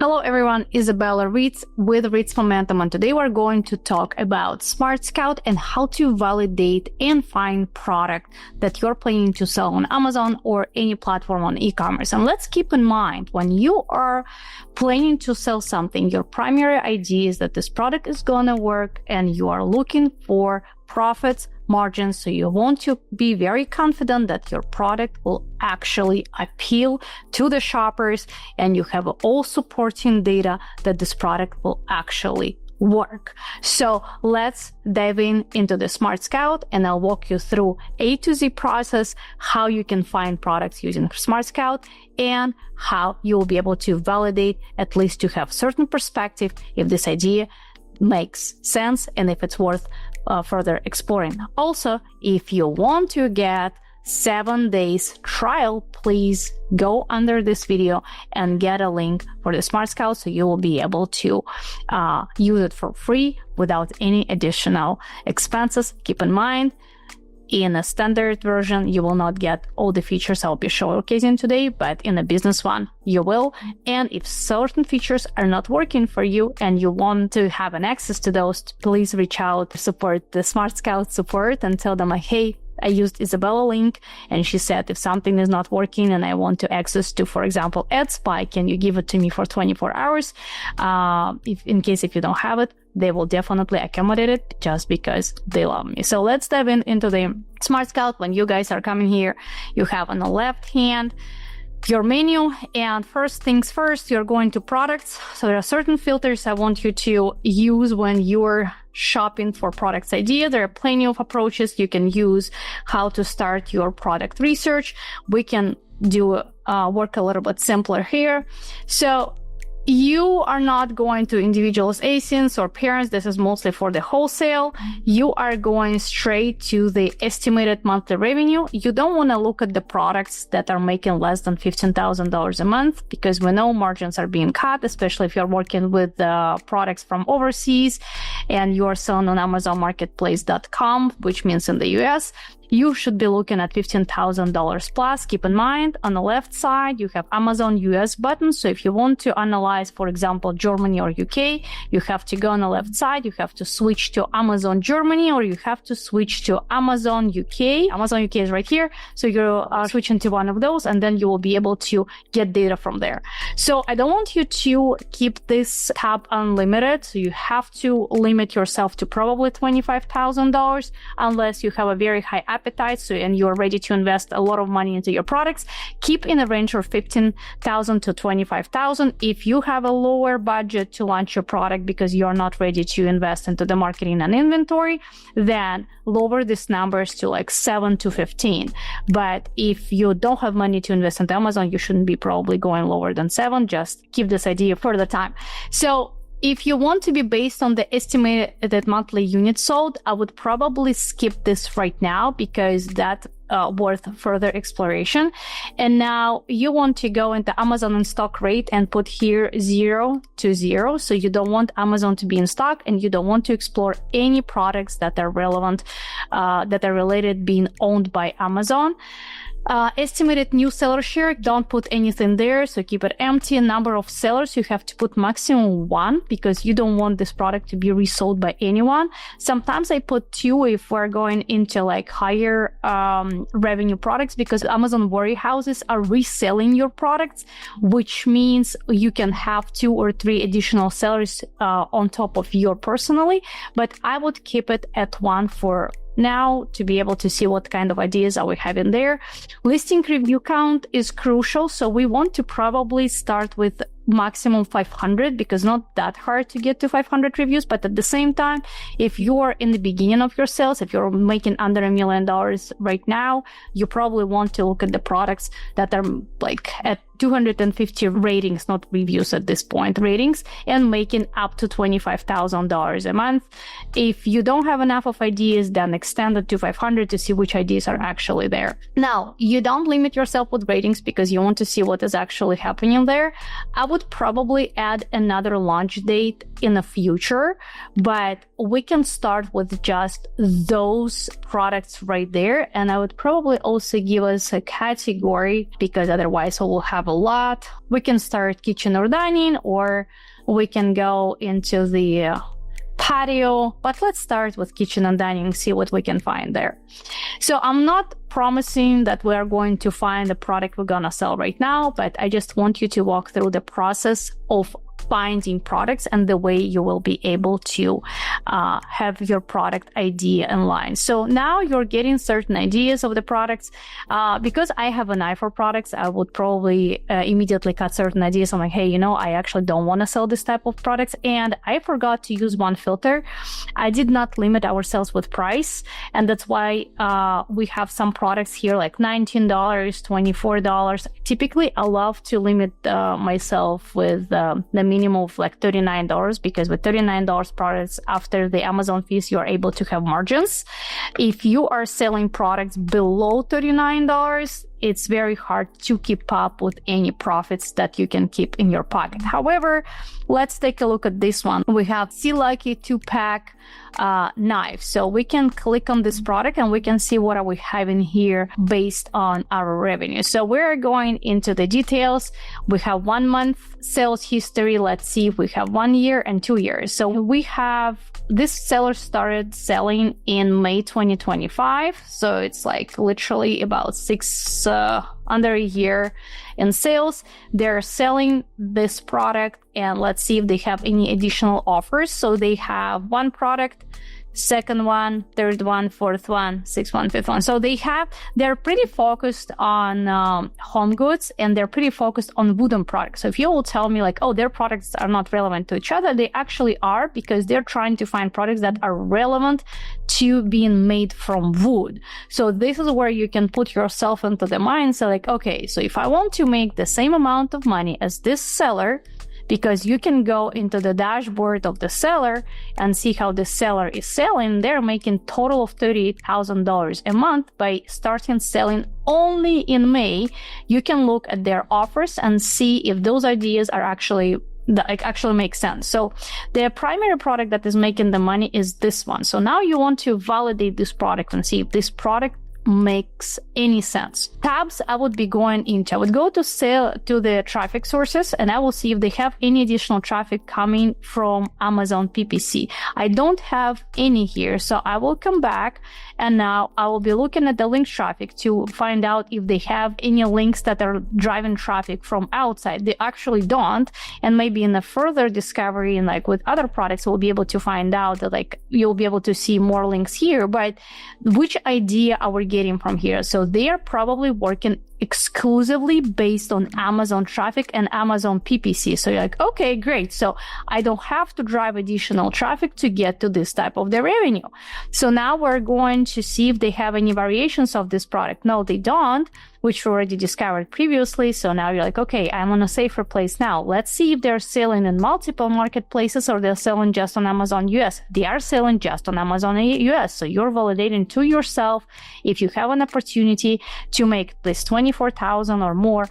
Hello everyone, Isabella Reitz with Reitz Momentum, and today we're going to talk about Smart Scout and how to validate and find product that you're planning to sell on Amazon or any platform on e-commerce. And let's keep in mind, when you are planning to sell something, your primary idea is that this product is going to work and you are looking for profits, margins, so you want to be very confident that your product will actually appeal to the shoppers and you have all supporting data that this product will actually work. So let's dive into the Smart Scout, and I'll walk you through A to Z process, how you can find products using Smart Scout and how you'll be able to validate, at least to have certain perspective, if this idea makes sense and if it's worth further exploring. Also, if you want to get 7 days trial, please go under this video and get a link for the Smart Scout so you will be able to use it for free without any additional expenses. Keep in mind, in a standard version, you will not get all the features I'll be showcasing today, but in a business one, you will. And if certain features are not working for you and you want to have an access to those, please reach out to support the Smart Scout support and tell them, hey, I used Isabella link and she said if something is not working and I want to access to, for example, AdSpy, can you give it to me for 24 hours? In case you don't have it, they will definitely accommodate it just because they love me. So let's dive into the Smart Scout. When you guys are coming here, you have on the left hand your menu, and first things first, you're going to products. So there are certain filters I want you to use when you're shopping for products idea. There are plenty of approaches you can use how to start your product research. We can do work a little bit simpler here. So you are not going to individuals, ASINs or parents. This is mostly for the wholesale. You are going straight to the estimated monthly revenue. You don't want to look at the products that are making less than $15,000 a month, because we know margins are being cut, especially if you're working with products from overseas and you are selling on AmazonMarketplace.com, which means in the US. You should be looking at $15,000 plus. Keep in mind, on the left side, you have Amazon US button. So if you want to analyze, for example, Germany or UK, you have to go on the left side. You have to switch to Amazon Germany, or you have to switch to Amazon UK. Amazon UK is right here. So you are switching to one of those, and then you will be able to get data from there. So I don't want you to keep this tab unlimited. So you have to limit yourself to probably $25,000 unless you have a very high appetite, and you're ready to invest a lot of money into your products. Keep in a range of $15,000 to $25,000. If you have a lower budget to launch your product because you're not ready to invest into the marketing and inventory, then lower these numbers to like 7 to 15. But if you don't have money to invest into Amazon, you shouldn't be probably going lower than 7. Just keep this idea for the time. So if you want to be based on the estimated monthly units sold, I would probably skip this right now because that's worth further exploration. And now you want to go into Amazon in stock rate and put here 0 to 0. So you don't want Amazon to be in stock, and you don't want to explore any products that are relevant, that are related being owned by Amazon. Estimated new seller share, don't put anything there, so keep it empty. Number of sellers, you have to put maximum 1 because you don't want this product to be resold by anyone. Sometimes I put 2 if we're going into like higher revenue products, because Amazon warehouses are reselling your products, which means you can have 2 or 3 additional sellers on top of your personally, but I would keep it at 1 for now to be able to see what kind of ideas are we having there. Listing review count is crucial, so we want to probably start with maximum 500 because not that hard to get to 500 reviews. But at the same time, if you are in the beginning of your sales, if you're making under $1 million right now, you probably want to look at the products that are like at 250 ratings, not reviews at this point, ratings, and making up to $25,000 a month. If you don't have enough of ideas, then extend it to 500 to see which ideas are actually there. Now, you don't limit yourself with ratings because you want to see what is actually happening there. I would would probably add another launch date in the future, but we can start with just those products right there. And I would probably also give us a category, because otherwise we will have a lot. We can start kitchen or dining, or we can go into the patio, but let's start with kitchen and dining, see what we can find there. So I'm not promising that we are going to find the product we're going to sell right now, but I just want you to walk through the process of finding products and the way you will be able to have your product idea in line. So now you're getting certain ideas of the products. Because I have an eye for products, I would probably immediately cut certain ideas. I'm like, hey, I actually don't want to sell this type of products. And I forgot to use one filter. I did not limit ourselves with price. And that's why we have some products here like $19, $24. Typically, I love to limit myself with the minimum of like $39, because with $39 products after the Amazon fees, you are able to have margins. If you are selling products below $39, it's very hard to keep up with any profits that you can keep in your pocket. However, let's take a look at this one. We have Sea Lucky 2-pack knife. So we can click on this product and we can see what are we having here based on our revenue. So we're going into the details. We have 1 month sales history. Let's see if we have 1 year and 2 years. So we have this seller started selling in May 2025. So it's like literally about under a year in sales. They're selling this product, and let's see if they have any additional offers. So they have one product, second one, third one, fourth one, sixth one, fifth one. So they're pretty focused on home goods, and they're pretty focused on wooden products. So if you will tell me like, oh, their products are not relevant to each other, they actually are, because they're trying to find products that are relevant to being made from wood. So this is where you can put yourself into the mindset like, okay, so if I want to make the same amount of money as this seller, because you can go into the dashboard of the seller and see how the seller is selling. They're making total of $38,000 a month by starting selling only in May. You can look at their offers and see if those ideas are actually make sense. So the primary product that is making the money is this one. So now you want to validate this product and see if this product makes any sense. Tabs I would be going into. I would go to the traffic sources, and I will see if they have any additional traffic coming from Amazon PPC. I don't have any here, so I will come back, and now I will be looking at the link traffic to find out if they have any links that are driving traffic from outside. They actually don't, and maybe in a further discovery and like with other products, we'll be able to find out that like you'll be able to see more links here. But which idea are we getting from here? So they are probably working exclusively based on Amazon traffic and Amazon PPC. So you're like, okay, great. So I don't have to drive additional traffic to get to this type of the revenue. So now we're going to see if they have any variations of this product. No, they don't, which we already discovered previously. So now you're like, okay, I'm on a safer place now. Let's see if they're selling in multiple marketplaces or they're selling just on Amazon US. They are selling just on Amazon US. So you're validating to yourself if you have an opportunity to make this $24,000 or more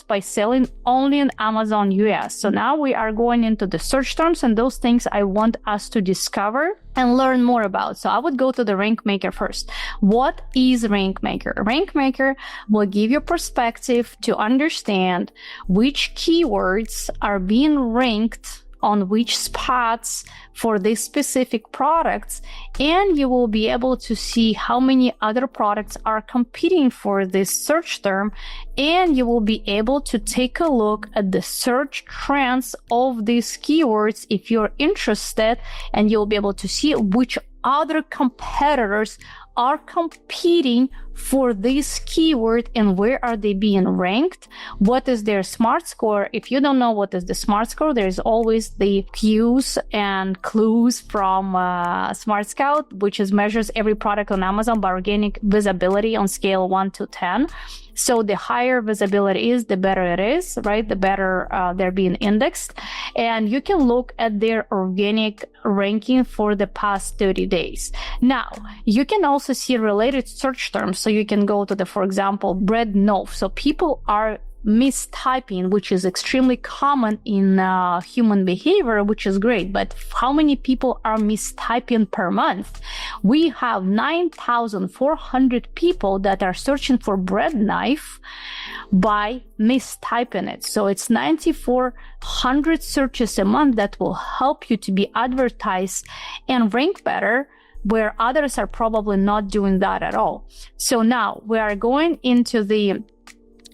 by selling only in Amazon US. So now we are going into the search terms and those things I want us to discover and learn more about. So I would go to the rank maker first. What is rank maker? Rank maker will give you perspective to understand which keywords are being ranked on which spots for these specific products, and you will be able to see how many other products are competing for this search term, and you will be able to take a look at the search trends of these keywords if you're interested, and you'll be able to see which other competitors are competing for this keyword and where are they being ranked, what is their smart score. If you don't know what is the smart score, there's always the cues and clues from Smart Scout, which is measures every product on Amazon by organic visibility on scale 1 to 10. So the higher visibility is, the better it is, right? The better they're being indexed. And you can look at their organic ranking for the past 30 days. Now, you can also see related search terms. So you can go to for example, bread loaf. So people are mistyping, which is extremely common in human behavior, which is great. But how many people are mistyping per month? We have 9,400 people that are searching for bread knife by mistyping it. So it's 9,400 searches a month that will help you to be advertised and rank better, where others are probably not doing that at all. So now we are going into the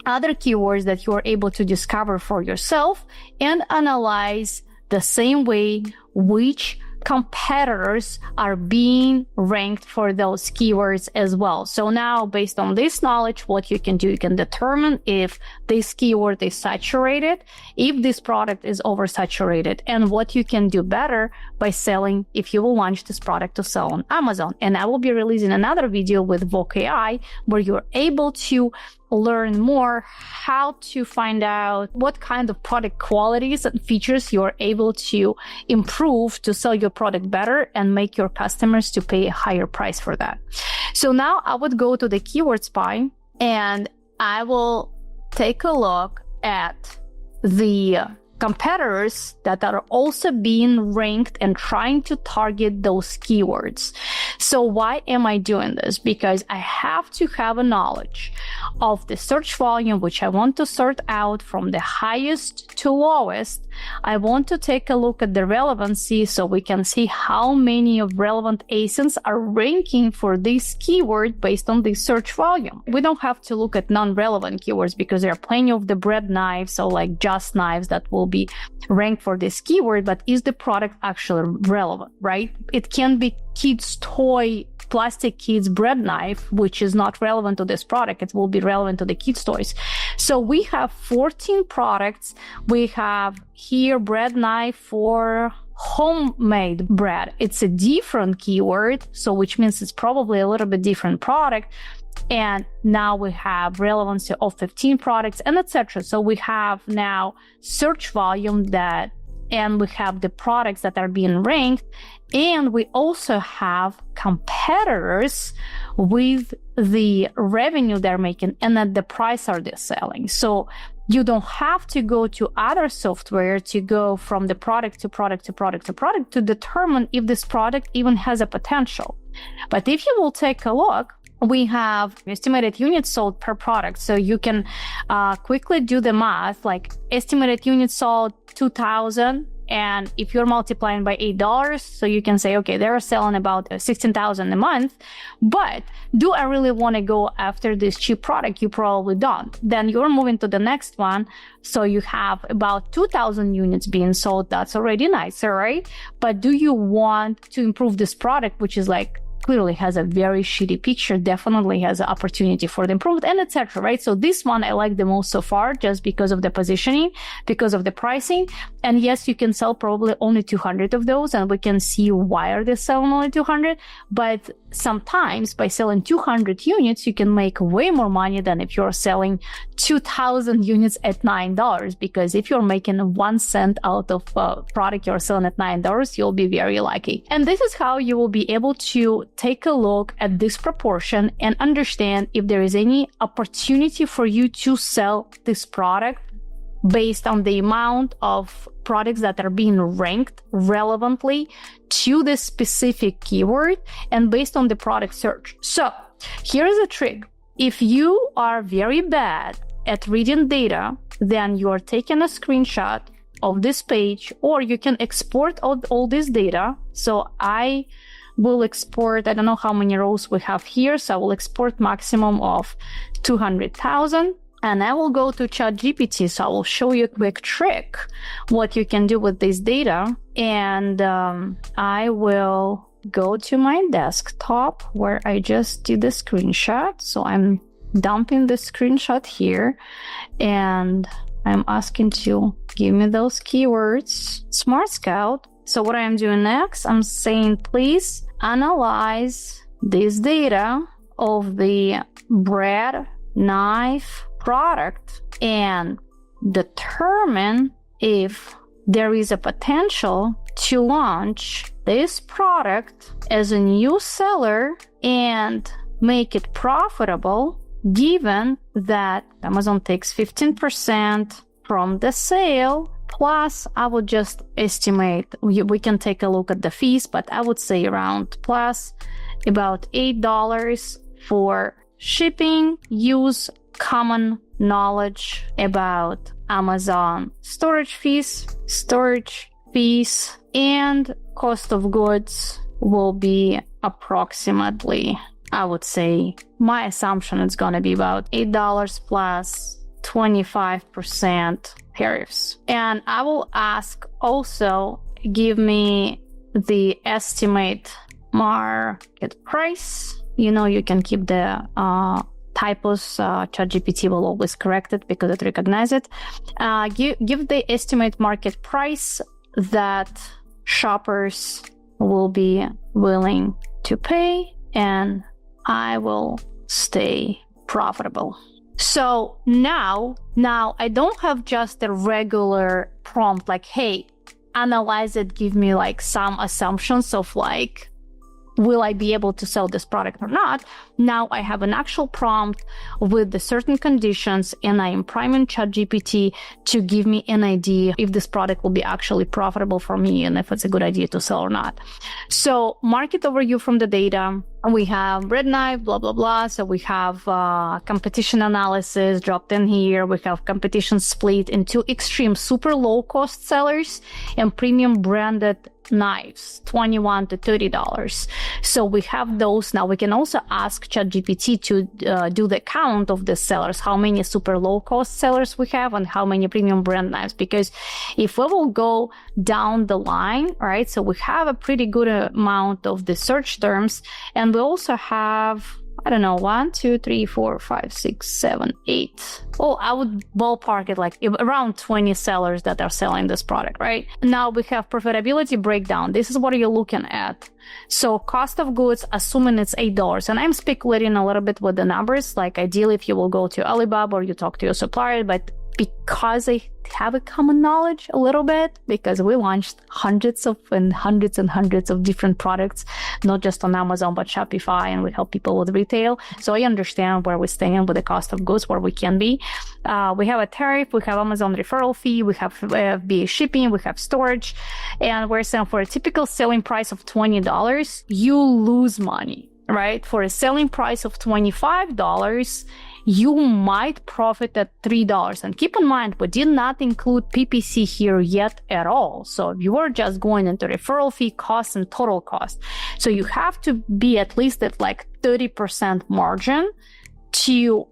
other keywords that you are able to discover for yourself and analyze the same way which competitors are being ranked for those keywords as well. So now, based on this knowledge, what you can do, you can determine if this keyword is saturated, if this product is oversaturated, and what you can do better by selling if you will launch this product to sell on Amazon. And I will be releasing another video with Voc AI where you're able to learn more how to find out what kind of product qualities and features you're able to improve to sell your product better and make your customers to pay a higher price for that. So now I would go to the keyword spy and I will take a look at the competitors that are also being ranked and trying to target those keywords. So why am I doing this? Because I have to have a knowledge of the search volume, which I want to sort out from the highest to lowest. I want to take a look at the relevancy so we can see how many of relevant ASINs are ranking for this keyword based on the search volume. We don't have to look at non-relevant keywords because there are plenty of the bread knives, so like just knives that will be ranked for this keyword, but is the product actually relevant, right? It can be kids' toy, plastic kids' bread knife, which is not relevant to this product. It will be relevant to the kids' toys. So we have 14 products. We have here bread knife for homemade bread. It's a different keyword, so which means it's probably a little bit different product. And now we have relevancy of 15 products and etc. So we have now search volume and we have the products that are being ranked. And we also have competitors with the revenue they're making and at the price are they selling. So you don't have to go to other software to go from the product to product to product to product to determine if this product even has a potential. But if you will take a look, we have estimated units sold per product. So you can quickly do the math, like estimated units sold 2,000. And if you're multiplying by $8, so you can say, okay, they're selling about 16,000 a month. But do I really want to go after this cheap product? You probably don't. Then you're moving to the next one. So you have about 2,000 units being sold. That's already nicer, right? But do you want to improve this product, which is like clearly has a very shitty picture, definitely has an opportunity for the improvement, and etc. Right? So this one I like the most so far, just because of the positioning, because of the pricing. And yes, you can sell probably only 200 of those, and we can see why are they selling only 200. But sometimes by selling 200 units, you can make way more money than if you're selling 2,000 units at $9. Because if you're making 1 cent out of a product you're selling at $9, you'll be very lucky. And this is how you will be able to take a look at this proportion and understand if there is any opportunity for you to sell this product based on the amount of products that are being ranked relevantly to this specific keyword and based on the product search. So here's a trick. If you are very bad at reading data, then you are taking a screenshot of this page, or you can export all this data. So I will export, I don't know how many rows we have here, so I will export maximum of 200,000. And I will go to ChatGPT, so I will show you a quick trick, what you can do with this data. And I will go to my desktop where I just did the screenshot. So I'm dumping the screenshot here and I'm asking to give me those keywords. Smart Scout. So what I'm doing next, I'm saying, please analyze this data of the bread knife product and determine if there is a potential to launch this product as a new seller and make it profitable given that Amazon takes 15% from the sale, plus I would just estimate, we can take a look at the fees, but I would say around plus about $8 for shipping, use common knowledge about Amazon storage fees, and cost of goods will be approximately, I would say, my assumption is going to be about $8 plus 25% tariffs. And I will ask also, give me the estimate market price. You can keep the typos. ChatGPT will always correct it because it recognizes it. Give the estimate market price that shoppers will be willing to pay, and I will stay profitable. So now I don't have just a regular prompt like, hey, analyze it, give me like some assumptions of like, will I be able to sell this product or not? Now I have an actual prompt with the certain conditions, and I am priming ChatGPT to give me an idea if this product will be actually profitable for me and if it's a good idea to sell or not. So market overview from the data. We have bread knife, blah, blah, blah. So we have competition analysis dropped in here. We have competition split into extreme super low cost sellers and premium branded knives, $21 to $30. So we have those. Now we can also ask ChatGPT to do the count of the sellers, how many super low cost sellers we have and how many premium brand knives. Because if we will go down the line, right? So we have a pretty good amount of the search terms, and we also have, I don't know, 1, 2, 3, 4, 5, 6, 7, 8. Oh, I would ballpark it like around 20 sellers that are selling this product, right? Now we have profitability breakdown. This is what you're looking at. So cost of goods, assuming it's $8. And I'm speculating a little bit with the numbers. Like ideally, if you will go to Alibaba or you talk to your supplier, but because I have a common knowledge a little bit, because we launched hundreds of different products, not just on Amazon, but Shopify, and we help people with retail. So I understand where we stand with the cost of goods, where we can be. We have a tariff, we have Amazon referral fee, we have FBA shipping, we have storage, and we're saying for a typical selling price of $20, you lose money, right? For a selling price of $25, you might profit at $3. And keep in mind, we did not include PPC here yet at all. So you are just going into referral fee costs and total cost. So you have to be at least at like 30% margin to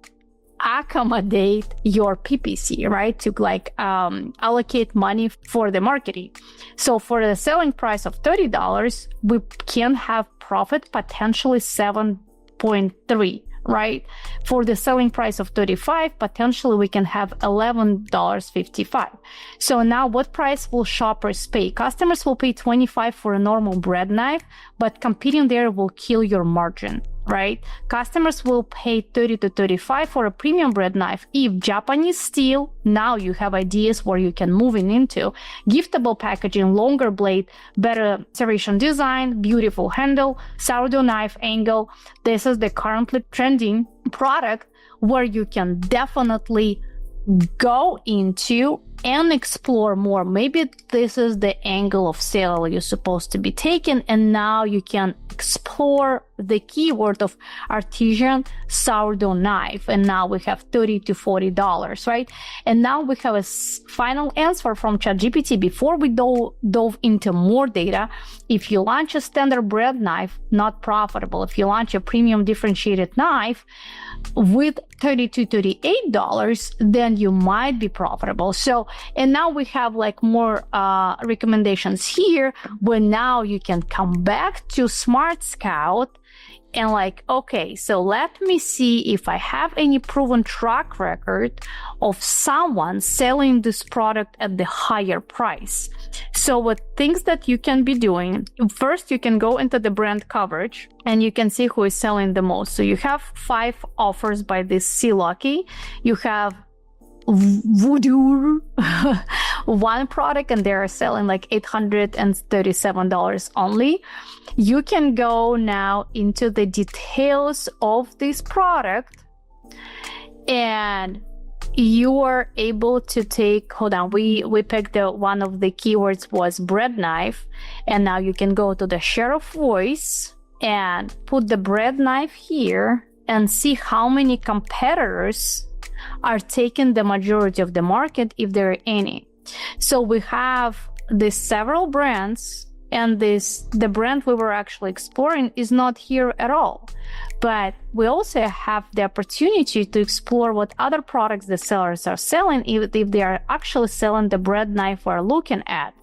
accommodate your PPC, right? To like allocate money for the marketing. So for the selling price of $30, we can have profit potentially 7.3. Right? For the selling price of $35, potentially we can have $11.55. So now what price will shoppers pay? Customers will pay $25 for a normal bread knife, but competing there will kill your margin, right? Customers will pay $30 to $35 for a premium bread knife. If Japanese steel, now you have ideas where you can move into. Giftable packaging, longer blade, better serration design, beautiful handle, sourdough knife angle. This is the currently trending product where you can definitely go into and explore more. Maybe this is the angle of sale you're supposed to be taking, and now you can explore the keyword of artisan sourdough knife, and now we have $30 to $40, right? And now we have a final answer from ChatGPT. Before we dove into more data, if you launch a standard bread knife, not profitable. If you launch a premium differentiated knife with $30 to $38, then you might be profitable. So, and now we have like more recommendations here, where now you can come back to Smart Scout and like, okay, so let me see if I have any proven track record of someone selling this product at the higher price. So what things that you can be doing, first you can go into the brand coverage and you can see who is selling the most. So you have 5 offers by this C Lucky. You have Voodoo, one product, and they're selling like $837 only. You can go now into the details of this product And you are able to take, hold on, we picked one of the keywords was bread knife, and now you can go to the share of voice and put the bread knife here and see how many competitors are taking the majority of the market, if there are any. So we have these several brands, and the brand we were actually exploring is not here at all. But we also have the opportunity to explore what other products the sellers are selling, if they are actually selling the bread knife we're looking at.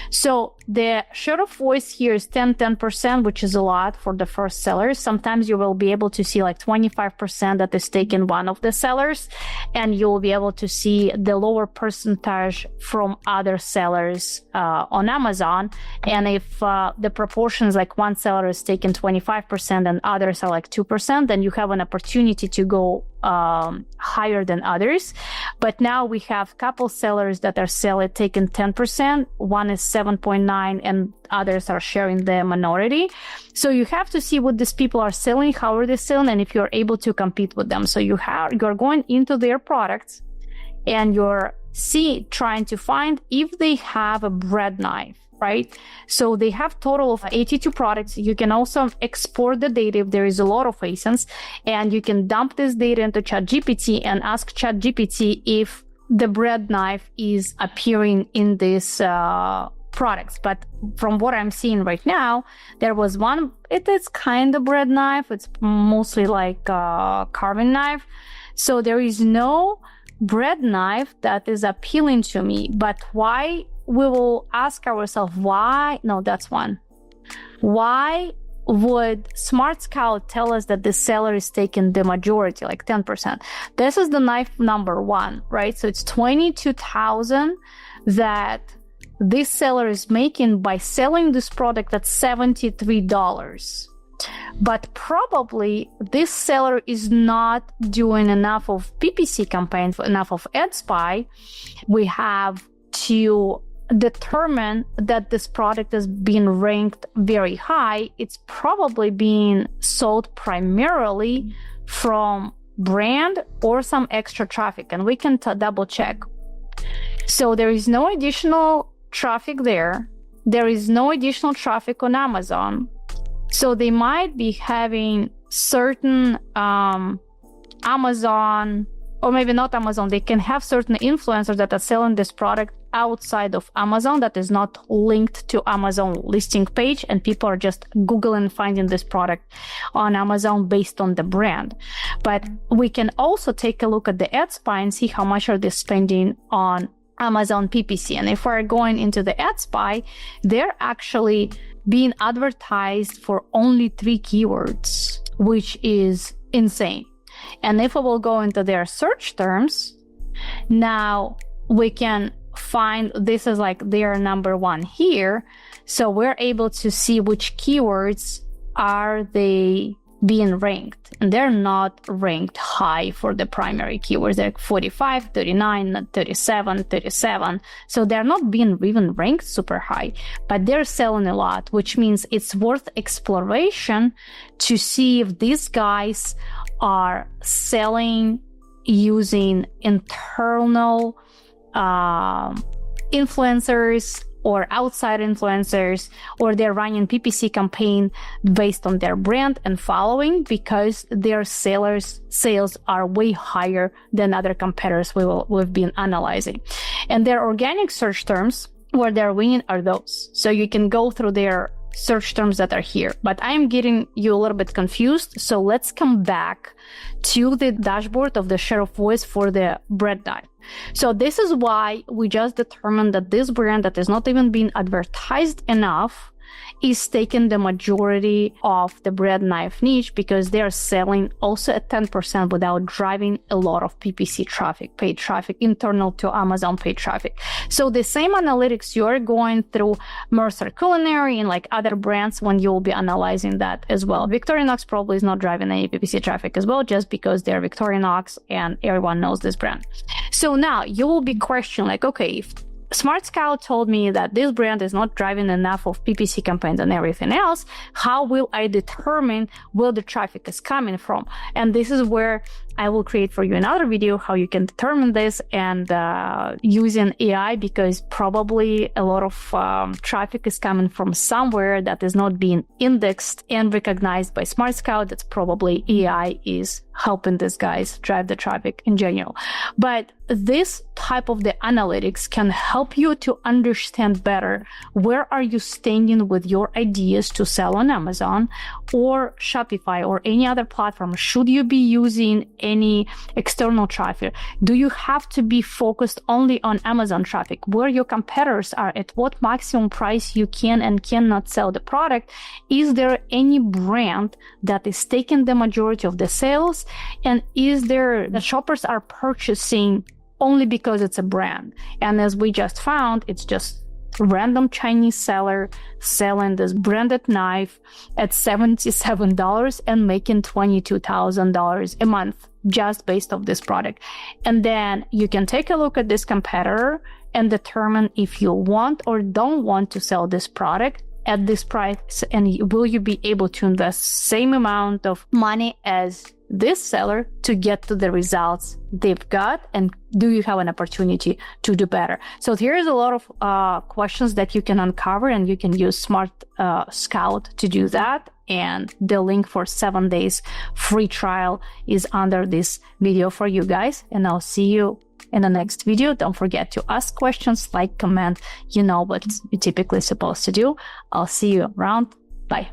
So the share of voice here is 10%, which is a lot for the first sellers. Sometimes you will be able to see like 25% that is taken one of the sellers, and you will be able to see the lower percentage from other sellers on Amazon. And if the proportions like one seller is taking 25% and others are like 2%, then you have an opportunity to go higher than others. But now we have a couple sellers that are taking 10%. One is 7.9 and others are sharing the minority. So you have to see what these people are selling, how are they selling, and if you're able to compete with them. So you're going into their products and you're trying to find if they have a bread knife, right? So they have total of 82 products. You can also export the data if there is a lot of ASINs, and you can dump this data into ChatGPT and ask ChatGPT if the bread knife is appearing in these products. But from what I'm seeing right now, there was one, it is kind of bread knife. It's mostly like a carving knife. So there is no bread knife that is appealing to me. But why? We will ask ourselves why. No, that's one. Why would Smart Scout tell us that the seller is taking the majority, like 10%? This is the knife number one, right? So it's $22,000 that this seller is making by selling this product at $73. But probably this seller is not doing enough of PPC campaigns, enough of ad spy. We have to determine that this product is being ranked very high. It's probably being sold primarily from brand or some extra traffic, and we can double check. So there is no additional traffic there. There is no additional traffic on Amazon. So they might be having certain Amazon, or maybe not Amazon, they can have certain influencers that are selling this product outside of Amazon that is not linked to Amazon listing page, and people are just Googling finding this product on Amazon based on the brand. But we can also take a look at the ad spy and see how much are they spending on Amazon PPC. And if we're going into the ad spy, they're actually being advertised for only 3 keywords, which is insane. And if we will go into their search terms, now we can find, this is like their number one here. So we're able to see which keywords are they being ranked. And they're not ranked high for the primary keywords. They're 45, 39, 37, 37. So they're not being even ranked super high, but they're selling a lot, which means it's worth exploration to see if these guys are selling using internal influencers or outside influencers, or they're running PPC campaign based on their brand and following, because their sales are way higher than other competitors we've been analyzing. And their organic search terms where they're winning are those. So you can go through their search terms that are here, but I'm getting you a little bit confused. So let's come back to the dashboard of the share of voice for the bread knife. So this is why we just determined that this brand that is not even being advertised enough is taking the majority of the bread knife niche, because they're selling also at 10% without driving a lot of PPC traffic, paid traffic, internal to Amazon paid traffic. So the same analytics you're going through Mercer Culinary and like other brands when you'll be analyzing that as well. Victorinox probably is not driving any PPC traffic as well, just because they're Victorinox and everyone knows this brand. So now you will be questioning like, okay, if Smart Scout told me that this brand is not driving enough of PPC campaigns and everything else. How will I determine where the traffic is coming from? And this is where I will create for you another video how you can determine this, and using AI, because probably a lot of traffic is coming from somewhere that is not being indexed and recognized by Smart Scout. That's probably AI is helping these guys drive the traffic in general. But this type of the analytics can help you to understand better where are you standing with your ideas to sell on Amazon or Shopify or any other platform. Should you be using any external traffic? Do you have to be focused only on Amazon traffic, where your competitors are, at what maximum price you can and cannot sell the product? Is there any brand that is taking the majority of the sales? And is there the shoppers are purchasing only because it's a brand? And as we just found, it's just random Chinese seller selling this branded knife at $77 and making $22,000 a month just based off this product. And then you can take a look at this competitor and determine if you want or don't want to sell this product at this price, and will you be able to invest same amount of money as this seller to get to the results they've got, and do you have an opportunity to do better? So here's a lot of questions that you can uncover, and you can use Smart Scout to do that. And the link for 7 days free trial is under this video for you guys. And I'll see you in the next video. Don't forget to ask questions, like, comment, you know what you're typically supposed to do. I'll see you around. Bye.